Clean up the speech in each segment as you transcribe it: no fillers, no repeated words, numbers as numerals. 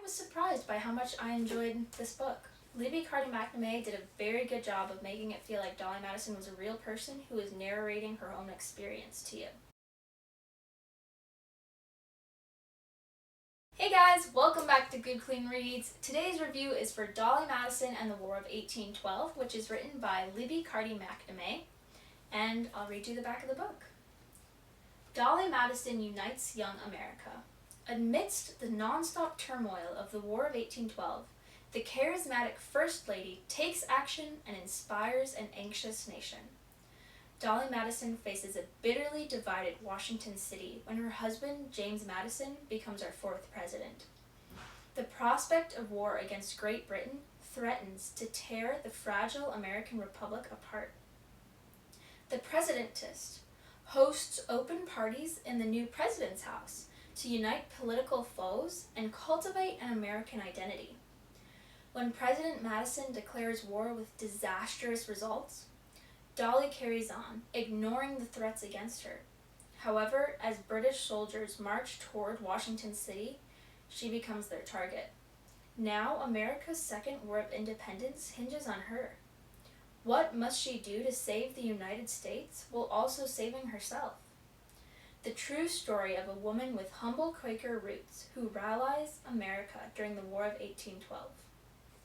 was surprised by how much I enjoyed this book. Libby Carty McNamee did a very good job of making it feel like Dolly Madison was a real person who was narrating her own experience to you. Hey guys, welcome back to Good Clean Reads. Today's review is for Dolly Madison and the War of 1812, which is written by Libby Carty McNamee, and I'll read you the back of the book. Dolly Madison unites young America. Amidst the non-stop turmoil of the War of 1812, the charismatic First Lady takes action and inspires an anxious nation. Dolly Madison faces a bitterly divided Washington city when her husband, James Madison, becomes our fourth president. The prospect of war against Great Britain threatens to tear the fragile American Republic apart. The Presidentist hosts open parties in the new president's house to unite political foes and cultivate an American identity. When President Madison declares war with disastrous results, Dolly carries on, ignoring the threats against her. However, as British soldiers march toward Washington City, she becomes their target. Now, America's second war of independence hinges on her. What must she do to save the United States while also saving herself? The true story of a woman with humble Quaker roots who rallies America during the War of 1812.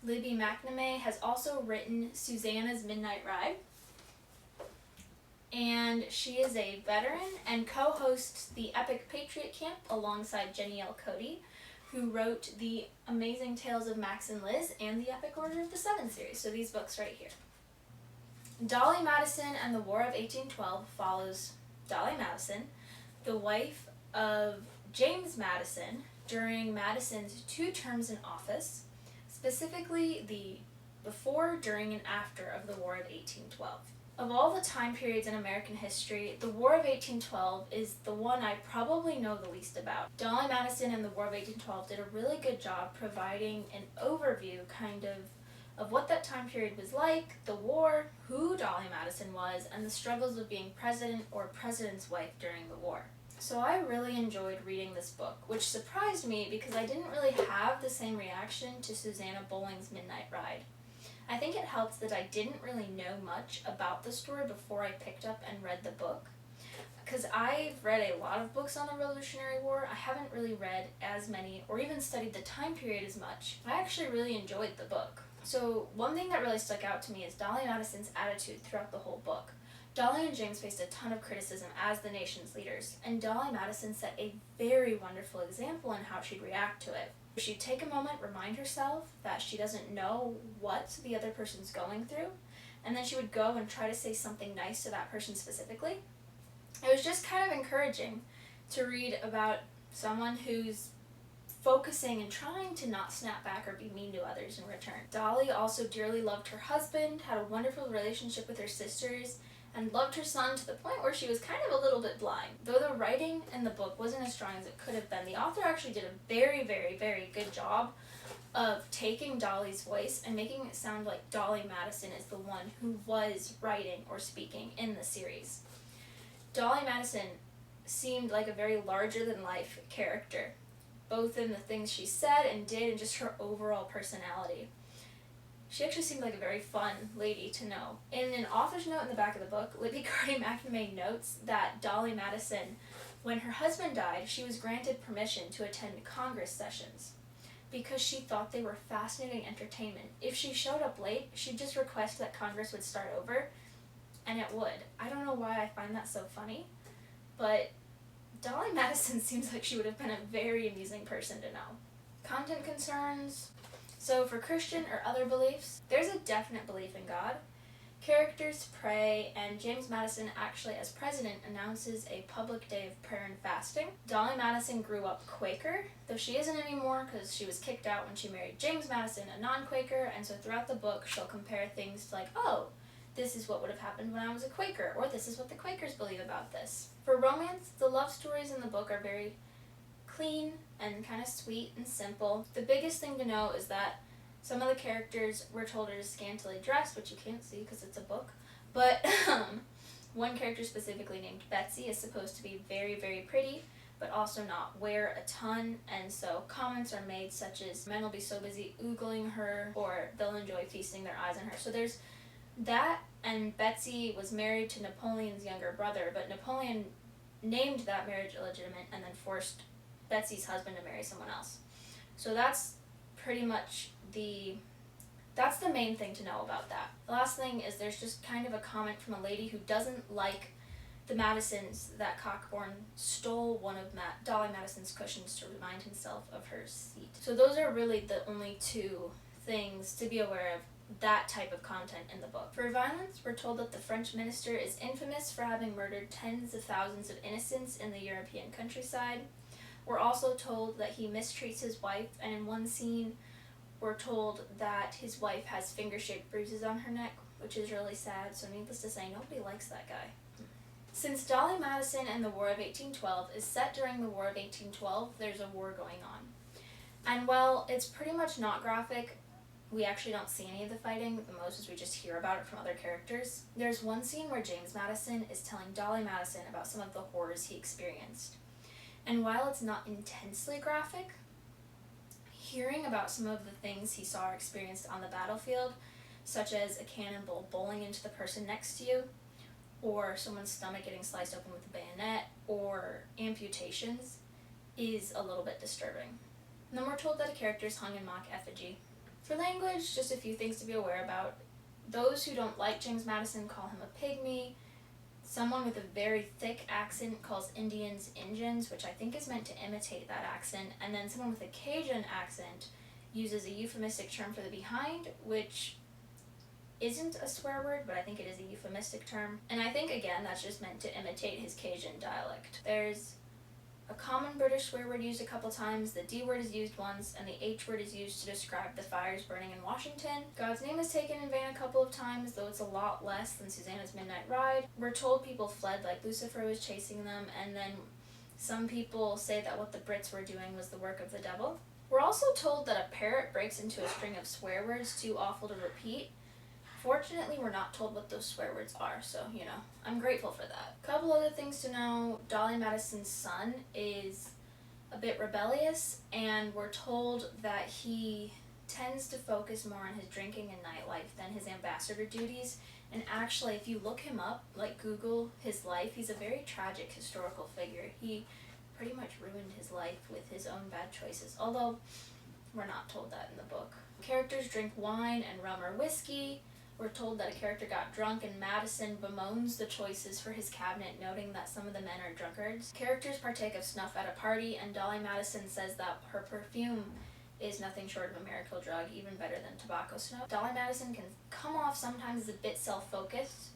Libby McNamee has also written Susanna's Midnight Ride, and she is a veteran and co-hosts the Epic Patriot Camp alongside Jenny L. Cody, who wrote the Amazing Tales of Max and Liz and the Epic Order of the Seven series, so these books right here. Dolly Madison and the War of 1812 follows Dolly Madison, the wife of James Madison, during Madison's 2 terms in office, specifically the before, during, and after of the War of 1812. Of all the time periods in American history, the War of 1812 is the one I probably know the least about. Dolly Madison and the War of 1812 did a really good job providing an overview, of what that time period was like, the war, who Dolly Madison was, and the struggles of being president or president's wife during the war. So I really enjoyed reading this book, which surprised me because I didn't really have the same reaction to Susanna Bowling's Midnight Ride. I think it helps that I didn't really know much about the story before I picked up and read the book, because I've read a lot of books on the Revolutionary War. I haven't really read as many or even studied the time period as much. I actually really enjoyed the book. So one thing that really stuck out to me is Dolly Madison's attitude throughout the whole book. Dolly and James faced a ton of criticism as the nation's leaders, and Dolly Madison set a very wonderful example in how she'd react to it. She'd take a moment, remind herself that she doesn't know what the other person's going through, and then she would go and try to say something nice to that person specifically. It was just kind of encouraging to read about someone who's focusing and trying to not snap back or be mean to others in return. Dolly also dearly loved her husband, had a wonderful relationship with her sisters, and loved her son to the point where she was kind of a little bit blind. Though the writing in the book wasn't as strong as it could have been, the author actually did a very, very, very good job of taking Dolly's voice and making it sound like Dolly Madison is the one who was writing or speaking in the series. Dolly Madison seemed like a very larger-than-life character, both in the things she said and did and just her overall personality. She actually seemed like a very fun lady to know. In an author's note in the back of the book, Libby Carty McNamee notes that Dolly Madison, when her husband died, she was granted permission to attend Congress sessions because she thought they were fascinating entertainment. If she showed up late, she'd just request that Congress would start over, and it would. I don't know why I find that so funny, but Dolly Madison seems like she would have been a very amusing person to know. Content concerns. So for Christian or other beliefs, there's a definite belief in God. Characters pray, and James Madison actually, as president, announces a public day of prayer and fasting. Dolly Madison grew up Quaker, though she isn't anymore because she was kicked out when she married James Madison, a non-Quaker, and so throughout the book she'll compare things to like, oh, this is what would have happened when I was a Quaker, or this is what the Quakers believe about this. For romance, the love stories in the book are very clean and kind of sweet and simple. The biggest thing to know is that some of the characters we're told are scantily dressed, which you can't see because it's a book, but one character specifically named Betsy is supposed to be very, very pretty, but also not wear a ton, and so comments are made such as men will be so busy oogling her, or they'll enjoy feasting their eyes on her. So there's that, and Betsy was married to Napoleon's younger brother, but Napoleon named that marriage illegitimate and then forced Betsy's husband to marry someone else. So that's pretty much that's the main thing to know about that. The last thing is there's just kind of a comment from a lady who doesn't like the Madisons that Cockburn stole one of Dolly Madison's cushions to remind himself of her seat. So those are really the only two things to be aware of that type of content in the book. For violence, we're told that the French minister is infamous for having murdered tens of thousands of innocents in the European countryside. We're also told that he mistreats his wife, and in one scene we're told that his wife has finger-shaped bruises on her neck, which is really sad, so needless to say, nobody likes that guy. Since Dolly Madison and the War of 1812 is set during the War of 1812, there's a war going on. And while it's pretty much not graphic, we actually don't see any of the fighting. The most is we just hear about it from other characters. There's one scene where James Madison is telling Dolly Madison about some of the horrors he experienced. And while it's not intensely graphic, hearing about some of the things he saw or experienced on the battlefield, such as a cannonball bowling into the person next to you, or someone's stomach getting sliced open with a bayonet, or amputations, is a little bit disturbing. And then we're told that a character is hung in mock effigy. For language, just a few things to be aware about. Those who don't like James Madison call him a pygmy. Someone with a very thick accent calls Indians Injuns, which I think is meant to imitate that accent. And then someone with a Cajun accent uses a euphemistic term for the behind, which isn't a swear word, but I think it is a euphemistic term. And I think, again, that's just meant to imitate his Cajun dialect. There's a common British swear word used a couple times, the D word is used once, and the H word is used to describe the fires burning in Washington. God's name is taken in vain a couple of times, though it's a lot less than Susanna's Midnight Ride. We're told people fled like Lucifer was chasing them, and then some people say that what the Brits were doing was the work of the devil. We're also told that a parrot breaks into a string of swear words too awful to repeat. Fortunately, we're not told what those swear words are, so, I'm grateful for that. A couple other things to know. Dolly Madison's son is a bit rebellious, and we're told that he tends to focus more on his drinking and nightlife than his ambassador duties. And actually, if you look him up, like Google his life, he's a very tragic historical figure. He pretty much ruined his life with his own bad choices, although we're not told that in the book. Characters drink wine and rum or whiskey. We're told that a character got drunk, and Madison bemoans the choices for his cabinet, noting that some of the men are drunkards. Characters partake of snuff at a party, and Dolly Madison says that her perfume is nothing short of a miracle drug, even better than tobacco snuff. Dolly Madison can come off sometimes as a bit self-focused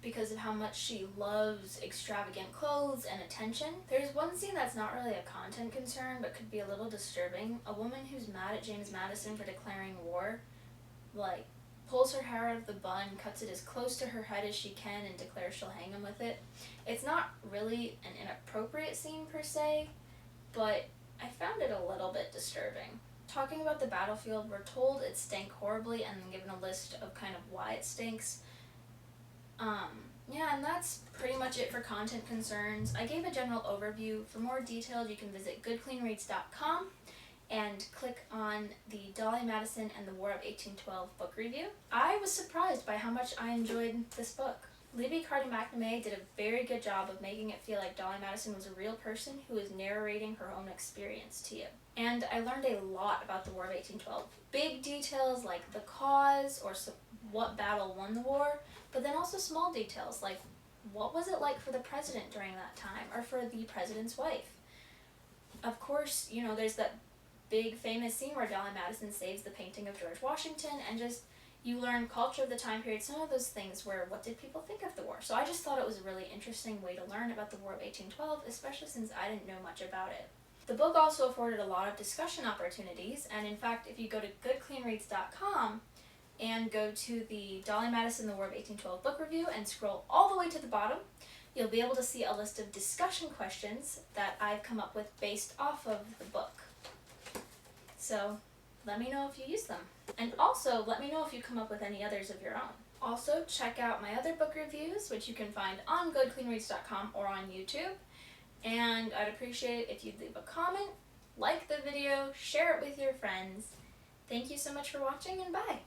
because of how much she loves extravagant clothes and attention. There's one scene that's not really a content concern, but could be a little disturbing. A woman who's mad at James Madison for declaring war, pulls her hair out of the bun, cuts it as close to her head as she can, and declares she'll hang him with it. It's not really an inappropriate scene per se, but I found it a little bit disturbing. Talking about the battlefield, we're told it stank horribly and then given a list of kind of why it stinks. And that's pretty much it for content concerns. I gave a general overview. For more details, you can visit goodcleanreads.com. and click on the Dolly Madison and the War of 1812 book review. I was surprised by how much I enjoyed this book. Libby Carty McNamee did a very good job of making it feel like Dolly Madison was a real person who was narrating her own experience to you. And I learned a lot about the War of 1812. Big details like the cause or what battle won the war, but then also small details like what was it like for the president during that time, or for the president's wife. Of course, there's that big famous scene where Dolly Madison saves the painting of George Washington, and just you learn culture of the time period, some of those things where what did people think of the war. So I just thought it was a really interesting way to learn about the War of 1812, especially since I didn't know much about it. The book also afforded a lot of discussion opportunities, and in fact, if you go to goodcleanreads.com and go to the Dolly Madison, the War of 1812 book review and scroll all the way to the bottom, you'll be able to see a list of discussion questions that I've come up with based off of the book. So let me know if you use them. And also, let me know if you come up with any others of your own. Also, check out my other book reviews, which you can find on goodcleanreads.com or on YouTube. And I'd appreciate it if you'd leave a comment, like the video, share it with your friends. Thank you so much for watching, and bye!